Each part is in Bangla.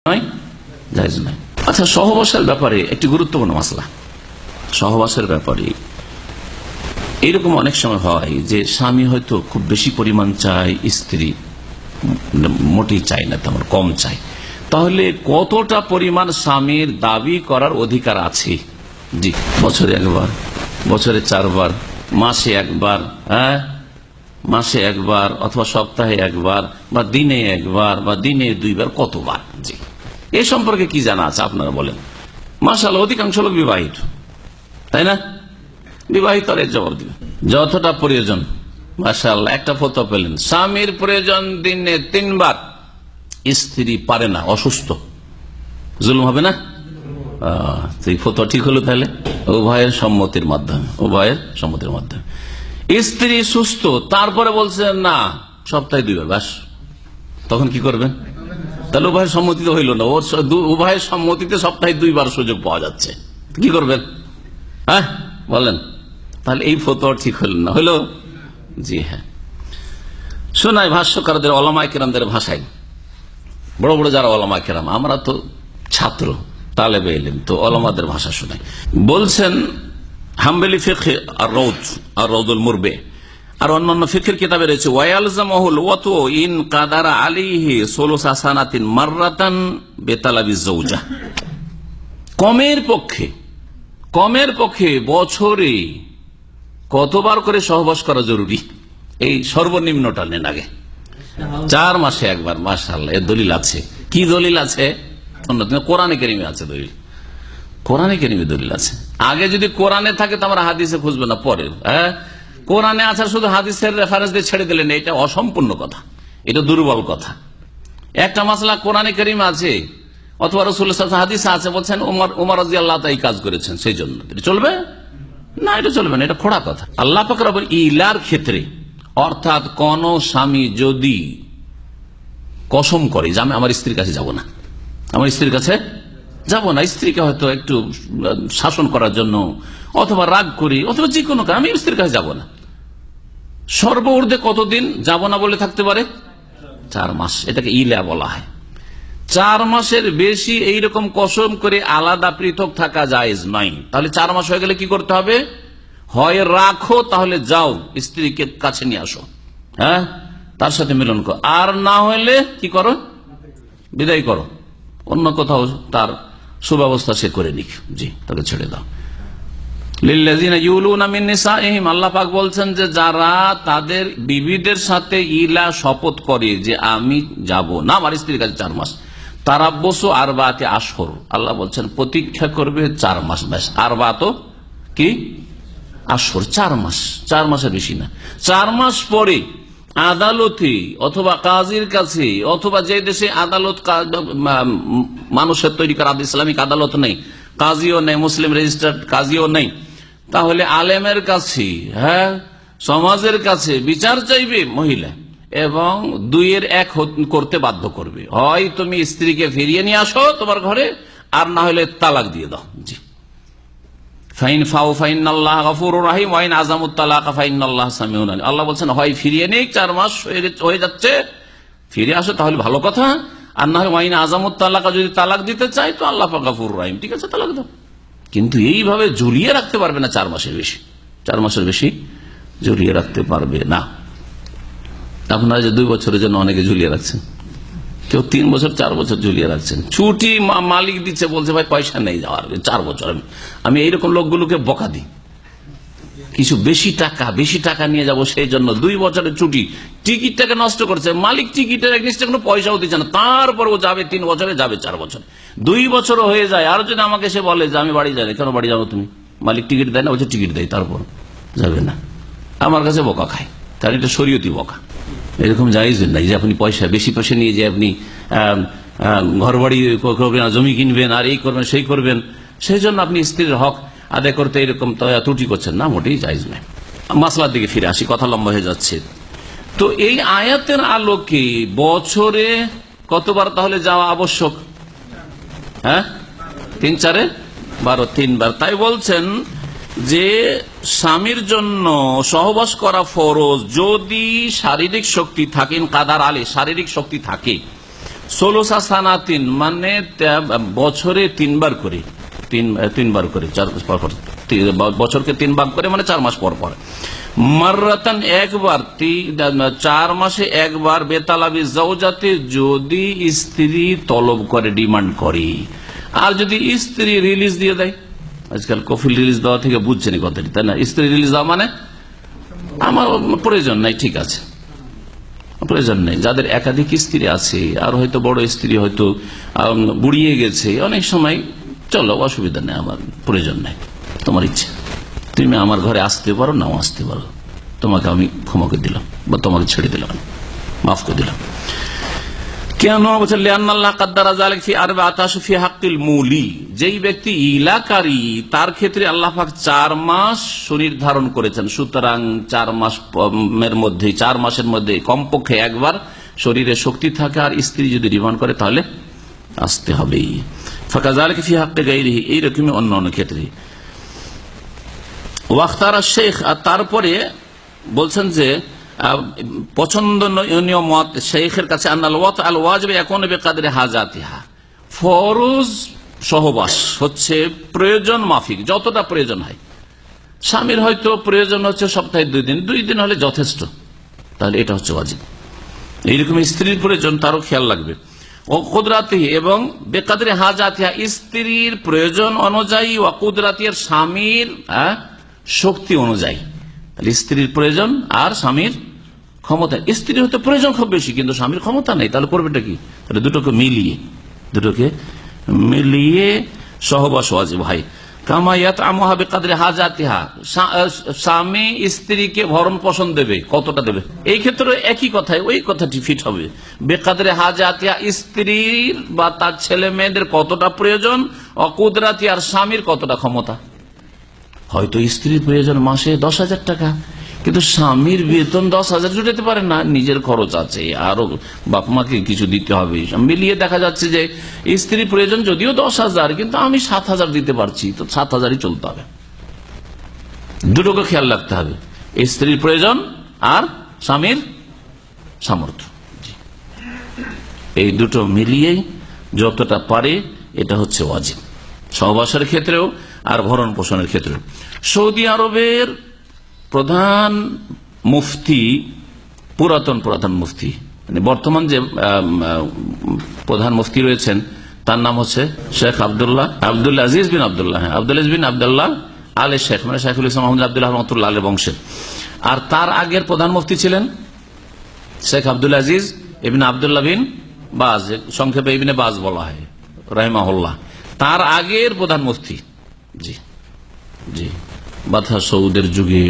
নয়, জায়েজ নয়। আচ্ছা, সহবাসের ব্যাপারে একটি গুরুত্বপূর্ণ মাসলা। সহবাসের ব্যাপারে এরকম অনেক সময় হয় যে স্বামী হয়তো খুব বেশি পরিমাণ চায়, স্ত্রী মোটেই চায় না, তেমন কম চায়। তাহলে কতটা পরিমাণ স্বামীর দাবি করার অধিকার আছে? জি, বছরে একবার, বছরে 4 বার, মাসে একবার, হ্যাঁ মাসে একবার, অথবা সপ্তাহে একবার, বা দিনে একবার, বা দিনে 2 বার, কতবার? জি, এ সম্পর্কে কি জানা আছে আপনারা বলেন। মাশাআল্লাহ, অধিকাংশ লোক বিবাহিত, তাই না? বিবাহিত এর জবাব দিবেন যতটা প্রয়োজন। মাশাআল্লাহ, একটা ফতোয়া পেলেন, স্বামীর প্রয়োজন দিনে 3 বার, স্ত্রী পারে না, অসুস্থ, জুলুম হবে না? এই ফতোয়া ঠিক হলো তাহলে উভয়ের সম্মতির মাধ্যমে, উভয়ের সম্মতির মাধ্যমে। স্ত্রী সুস্থ, তারপরে বলছেন না সপ্তাহে 2 বার, বাস, তখন কি করবেন? তাহলে উভয়ের সম্মতিতে হইল না, ওর উভয়ের সম্মতিতে সপ্তাহে 2 বার সুযোগ পাওয়া যাচ্ছে, কি করবেন? হ্যাঁ বলেন, তাহলে এই ফতোয়া ঠিক হইল না, হইল? জি হ্যাঁ, শোনাই ভাষ্যকারদের, ওলামায়ে কেরামদের ভাষায়, বড় বড় যারা ওলামায়ে কেরাম, আমরা তো ছাত্র, তালেবে ইলম, তো ওলামাদের ভাষা শোনাই। বলছেন হাম্বলি ফিকহ আর রৌদুল মুরবে আর অন্যান্য ফিকহের কিতাবে রয়েছে, ওয়ায়ালজামহুল ওয়াতু ইন কাদারা আলাইহি সুলুসা সানাতিন মাররাতান বিতালাবি যাওজা। কমের পক্ষে বছরে কতবার করে সহবাস করা জরুরি? এই সর্বনিম্নটা নেন আগে, 4 মাসে একবার। মাশাআল্লাহ, এর দলিল আছে। কি দলিল আছে? কোরআনে কারিমে আছে দলিল, কোরআনে কারিমে দলিল আছে। আগে যদি কোরআনে থাকে তো আমরা হাদিসে খুঁজবো না, পরে। হ্যাঁ, কোরআনে আছে, শুধু হাদিসের রেফারেন্স দিয়ে ছেড়ে দিলেন, এটা অসম্পূর্ণ কথা, এটা দুর্বল কথা। একটা মাসলা কোরআনে কারিমে আছে, অথবা রাসূলুল্লাহ সাল্লাল্লাহু আলাইহি ওয়াসাল্লাম হাদিসে আছে, বলছেন ওমর রাদিয়াল্লাহু তাআলা এই কাজ করেছেন, সেই জন্য এটা চলবে না, এটা চলবে না, এটা খোড়া কথা। আল্লাহ পাক রব্বুল ইলার ক্ষেত্রে, অর্থাৎ কোন স্বামী যদি কসম করে যে আমি আমার স্ত্রীর কাছে যাব না, আমার স্ত্রীর কাছে যাব না, স্ত্রীকে হয়তো একটু শাসন করার জন্য, অথবা রাগ করি, অথবা যে কোনো কারণে আমি স্ত্রীর কাছে যাব না, সর্বঊর্ধ্বে কতদিন যাব না বলে থাকতে পারে? 4 মাস। এটাকে ইলা বলা হয়। 4 মাসের বেশি এইরকম কসম করে আলাদা পৃথক থাকা জায়েজ নয়। তাহলে 4 মাস হয়ে গেলে কি করতে হবে? হয় রাখো, তাহলে যাও স্ত্রীকে কাছে নিয়ে আসো, হ্যাঁ, তার সাথে মিলন করো, আর না হলে কি করো? বিদায় করো, অন্য কোথাও তার সুব্যবস্থা সে করে নিক। জি, তাকে ছেড়ে দাও। লিল্লাযিনা ইউলুনা মিন নিসাইহিম, আল্লাহ পাক বলছেন যে যারা তাদের বিবিদের সাথে ইলা শপথ করে যে আমি যাব না আমার স্ত্রীর কাছে 4 মাস, তারাব্বুসু আরবাতি আশহুর, আল্লাহ বলছেন প্রতীক্ষা করবে 4 মাস। ব্যাস, আরবাতো কি? আশহুর, 4 মাস, 4 মাসের বেশি না। 4 মাস পরে আদালতে অথবা কাজীর কাছে, অথবা যে দেশে আদালত মানুষের তৈরি করা ইসলামিক আদালত নেই, কাজীও নেই, মুসলিম রেজিস্টার্ড কাজীও নেই, তাহলে আলেমের কাছে, হ্যাঁ, সমাজের কাছে বিচার চাইবে মহিলা, এবং 2-এর 1 করতে বাধ্য করবে। হয় তুমি স্ত্রীকে ফিরিয়ে নিয়ে আসো তোমার ঘরে, আর না হলে তালাক দিয়ে দাও। জি, ফাইন ফাউ ফাইনাল্লাহ গফুরুর রহিম ওয়া ইন আযামুত তালাক ফাইনাল্লাহ সামিউন আলিম। আল্লাহ বলছেন হয় ফিরিয়ে নিক, 4 মাস হয়ে যাচ্ছে, ফিরে আসো তাহলে ভালো কথা, আর না হয় ওয়া ইন আযামুত তালাক, যদি তালাক দিতে চাই তো আল্লাহ পাক গফুরুর রহিম, ঠিক আছে তালাক দাও। কিন্তু এইভাবে ঝুলিয়ে রাখতে পারবে না 4 মাসের বেশি, 4 মাসের বেশি ঝুলিয়ে রাখতে পারবে না। আপনারা যে 2 বছরের জন্য অনেকে ঝুলিয়ে রাখছেন, কেউ 3 বছর 4 বছর ঝুলিয়ে রাখছেন, ছুটি মালিক দিচ্ছে, বলছে ভাই পয়সা নেই যাওয়ার 4 বছর। আমি এইরকম লোকগুলোকে বকা দিই, কিছু বেশি টাকা নিয়ে যাব, সেই জন্য 2 বছরের ছুটি, টিকিটটাকে নষ্ট করছে মালিক, টিকিটের এগেইনস্টে কোনো পয়সাও দিচ্ছে না, তারপর ও যাবে 3 বছরে, যাবে 4 বছর, 2 বছরও হয়ে যায়। আর যদি আমাকে সে বলে যে আমি বাড়ি যাই, কেন বাড়ি যাবো তুমি? মালিক টিকিট দেয় না, বলছে টিকিট দেয়, তারপর যাবে না, আমার কাছে বকা খায়, তার এটা শরীয়তি বকা। এরকম জায়েজ নাই যে আপনি বেশি পয়সা নিয়ে যে আপনি ঘর বাড়ি করবেন, জমি কিনবেন, আর এই করবেন সেই করবেন, সেই জন্য আপনি স্ত্রীর হক আদায় করতে এরকম ত্রুটি করছেন না, মোটেই জায়েজ নাই। মাসলার দিকে ফিরে আসি, কথা লম্বা হয়ে যাচ্ছে। তো এই আয়াতের আলোকে বছরে কতবার তাহলে যাওয়া আবশ্যক? হ্যাঁ, 3-4 12, 3 বার। তাই বলছেন যে স্বামীর জন্য সহবাস করা ফরজ যদি শারীরিক শক্তি থাকে, কাদার আলী শারীরিক শক্তি থাকে, ষোলোসা সানাতিন মানে বছরে তিনবার করে, তিনবার করে, বছরকে 3 ভাগ করে মানে 4 মাস পর পর। মাররাতান একবার, 4 মাসে একবার, বেতালাবি জাওজাতে যদি স্ত্রী তলব করে, ডিমান্ড করে। আর যদি স্ত্রী রিলিজ দিয়ে দেয়, আজকাল কফিল রিলিজ দেওয়া থেকে বুঝছেন কথাটি, তাই না? স্ত্রী রিলিজ দেওয়া মানে আমার প্রয়োজন নাই, ঠিক আছে, প্রয়োজন নেই। যাদের একাধিক স্ত্রী আছে আর হয়তো বড় স্ত্রী হয়তো বুড়িয়ে গেছে, অনেক সময় চলো অসুবিধা নেই, আমার প্রয়োজন নেই, তোমার ইচ্ছা, তুমি আমার ঘরে আসতে পারো, নাও আসতে পারো, তোমাকে আমি ক্ষমা করে দিলাম বা তোমাকে ছেড়ে দিলাম, মাফ করে দিলাম। কেন বলছেন? যেই ব্যক্তি ইলাকারী তার ক্ষেত্রে আল্লাহ পাক 4 মাস সুনির্ধারণ করেছেন, সুতরাং 4 মাসের মধ্যে কমপক্ষে একবার শরীরে শক্তি থাকে, আর স্ত্রী যদি ডিমান্ড করে তাহলে আসতে হবে। ফাকাযালিকা ফি হাক্কি গায়রিহি, এইরকমই অন্য অন্য ক্ষেত্রে। ওয়াখতারা শেখ, আর তারপরে বলছেন যে পছন্দনীয় মত শেখের কাছে, আন্নাল ওয়াত আল ওয়াজিব ইয়াকুনু বিকাদরি হাজাতিহা, ফরজ সহবাস হচ্ছে প্রয়োজন মাফিক, যতটা প্রয়োজন হয়। স্বামীর হয়তো প্রয়োজন হচ্ছে সপ্তাহে 2 দিন, 2 দিন হলে যথেষ্ট, তাহলে এটা হচ্ছে ওয়াজিব। এইরকম স্ত্রীর প্রয়োজন তারও খেয়াল লাগবে। ও কুদরাতিহি, এবং বেকাদরি হাজাতিহা, স্ত্রীর প্রয়োজন অনুযায়ী, ও কুদরাতির, স্বামীর শক্তি অনুযায়ী। স্ত্রীর প্রয়োজন আর স্বামীর ক্ষমতা, স্ত্রীর হয়তো প্রয়োজন খুব বেশি কিন্তু স্বামীর ক্ষমতা নেই, তাহলে করবেটা কি? তাহলে দুটোকে মিলিয়ে সহবাস ওয়াজিব হয়। কামায়াত আমহা বিকাদরি হাজাতিহা, স্বামী স্ত্রীকে ভরণ পোষণ দেবে, কতটা দেবে, এই ক্ষেত্রে একই কথায় ওই কথাটি ফিট হবে। বেকাদরি হাজাতিহা, স্ত্রীর বা তার ছেলে মেয়েদের কতটা প্রয়োজন, অকুদরাতি, আর স্বামীর কতটা ক্ষমতা। হয়তো স্ত্রীর প্রয়োজন মাসে 10,000 টাকা, কিন্তু স্বামীর বেতন 10,000 জুটাতে পারে না, নিজের খরচ আছে, আরো বাপ মাকে কিছু দিতে হবে, মিলিয়ে দেখা যাচ্ছে যে স্ত্রীর প্রয়োজন যদিও 10,000, কিন্তু আমি 7,000 দিতে পারছি, তো 7,000ই চলতে হবে। দুটোকে খেয়াল রাখতে হবে, স্ত্রীর প্রয়োজন আর স্বামীর সামর্থ্য, এই দুটো মিলিয়েই যতটা পারে এটা হচ্ছে ওয়াজিব, সহবাসের ক্ষেত্রেও আর ভরণ পোষণের ক্ষেত্রেও। সৌদি আরবের প্রধান মুফতি, পুরাতন মুফতি, মানে বর্তমান যে প্রধান মুফতি রয়েছেন তার নাম হচ্ছে শেখ আব্দুল আজিজ বিন আব্দুল্লাহ আলে শেখ, মানে শেখুল ইসলাম মোহাম্মদ আব্দুল্লাহ রহমতুল্লাহ আলের বংশের। আর তার আগের প্রধান মুফতি ছিলেন শেখ আব্দুল আজিজ ইবনে আব্দুল্লাহ বিন বাজ, সংক্ষেপে ইবনে বাজ বলা হয় রাহিমাহুল্লাহ। তার আগের প্রধান মুফতি, জি জি, বাদশাহ সৌদের যুগে,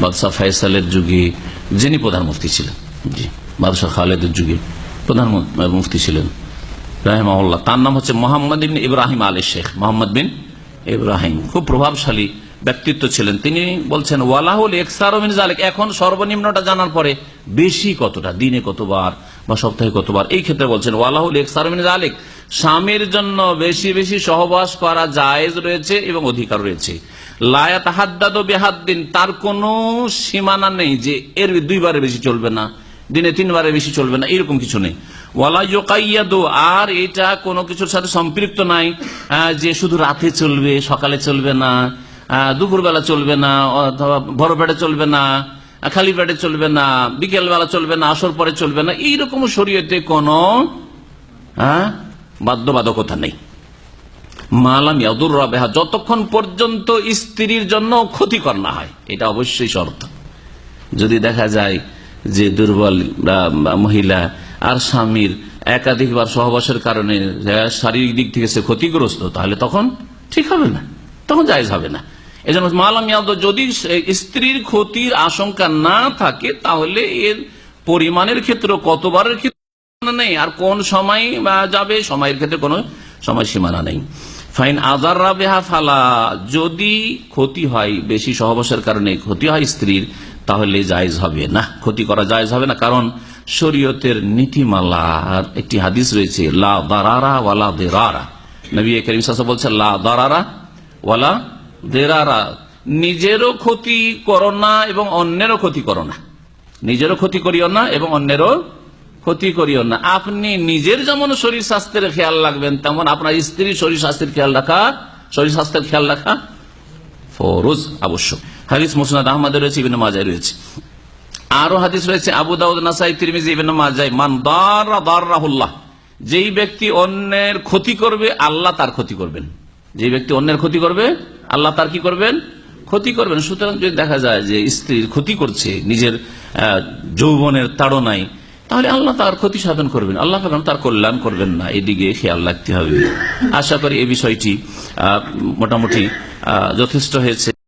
বাদশাহ ফয়সালের যুগে যিনি প্রধান মুফতি ছিলেন, জি, বাদশাহ খালেদের যুগে প্রধান মুফতি ছিলেন রাহিমাহুল্লাহ। তার নাম হচ্ছে মোহাম্মদ বিন ইব্রাহিম আলী শেখ, মোহাম্মদ বিন ইব্রাহিম, খুব প্রভাবশালী ব্যক্তিত্ব ছিলেন। তিনি বলছেন ওয়ালাহুল ইকসারু মিন যালিক, এখন সর্বনিম্নটা জানার পরে বেশি কতটা, দিনে কতবার বা সপ্তাহে কতবার, এই ক্ষেত্রে বলছেন ওয়ালাহুল ইকসারু মিন যালিক, স্বামীর জন্য বেশি বেশি সহবাস করা জায়েজ রয়েছে এবং অধিকার রয়েছে। লা ইয়াতাহাদ্দাদু বিহাদ্দিন, তার কোনো সীমানা নেই যে এর 2 বারের বেশি চলবে না, দিনে 3 বারের বেশি চলবে না, এরকম কিছু নেই। ওয়ালা ইউকাইয়াদু, আর এটা কোনো কিছুর সাথে সম্পৃক্ত নাই যে শুধু রাতে চলবে, সকালে চলবে না, দুপুরবেলা চলবে না, অথবা ভোর পেটে চলবে না, খালি পেটে চলবে না, বিকেল বেলা চলবে না, আসর পরে চলবে না, এইরকম শরীয়তে কোনো বাধ্যবাধকতা নেই। মালাম ইয়াদুররা বিহা, যতক্ষণ পর্যন্ত স্ত্রীর জন্য ক্ষতিকর না হয়, এটা অবশ্যই শর্ত। যদি দেখা যায় যে দুর্বল মহিলা আর স্বামীর একাধিকবার সহবাসের কারণে শারীরিক দিক থেকে সে ক্ষতিগ্রস্ত, তাহলে তখন ঠিক হবে না, তখন জায়েজ হবে না। এই জন্য মালাম ইয়াদ, যদি স্ত্রীর ক্ষতির আশঙ্কা না থাকে তাহলে এর পরিমাণের ক্ষেত্রে, কতবারের ক্ষেত্রে নেই, আর কোন সময় যাবে সময়ের ক্ষেত্রে কোনো সময় সীমানা নেই। ফাইন আযাররা বিহা ফালা, যদি ক্ষতি হয়, বেশি সহবাসের কারণে ক্ষতি হয় স্ত্রীর, তাহলে জায়েজ হবে না, ক্ষতি করা জায়েজ হবে না। কারণ শরীয়তের নীতিমালার একটি হাদিস রয়েছে, লা দারারা ওয়ালা দিরারা, নবী করিম সাল্লাল্লাহু আলাইহি ওয়াসাল্লাম বলছেন লা দারারা ওয়ালা দিরারা, নিজেরও ক্ষতি করো না এবং অন্যেরও ক্ষতি করো না, নিজেরও ক্ষতি করিও না এবং অন্যেরও ক্ষতি করিও না। আপনি নিজের যেমন শরীর স্বাস্থ্যের খেয়াল রাখবেন, তেমন আপনার স্ত্রীর শরীর স্বাস্থ্যের খেয়াল রাখা ফরজ, আবশ্যক। হাদিস মুসনাদ আহমদে রয়েছে, ইবনে মাজায় রয়েছে। আরো হাদিস রয়েছে আবু দাউদ, নাসাই, তিরমিজি, ইবনে মাজাহ, মান দারাহুল্লাহ, যেই ব্যক্তি অন্যের ক্ষতি করবে আল্লাহ তার ক্ষতি করবেন। যে ব্যক্তি অন্যের ক্ষতি করবে আল্লাহ তার কি করবেন? ক্ষতি করবেন। সুতরাং যদি দেখা যায় যে স্ত্রীর ক্ষতি করছে নিজের যৌবনের তাড়নায়, তাহলে আল্লাহ তার ক্ষতি সাধন করবেন, আল্লাহ তার কল্যাণ করবেন না। এদিকে খেয়াল রাখতে হবে। আশা করি এই বিষয়টি মোটামুটি যথেষ্ট হয়েছে।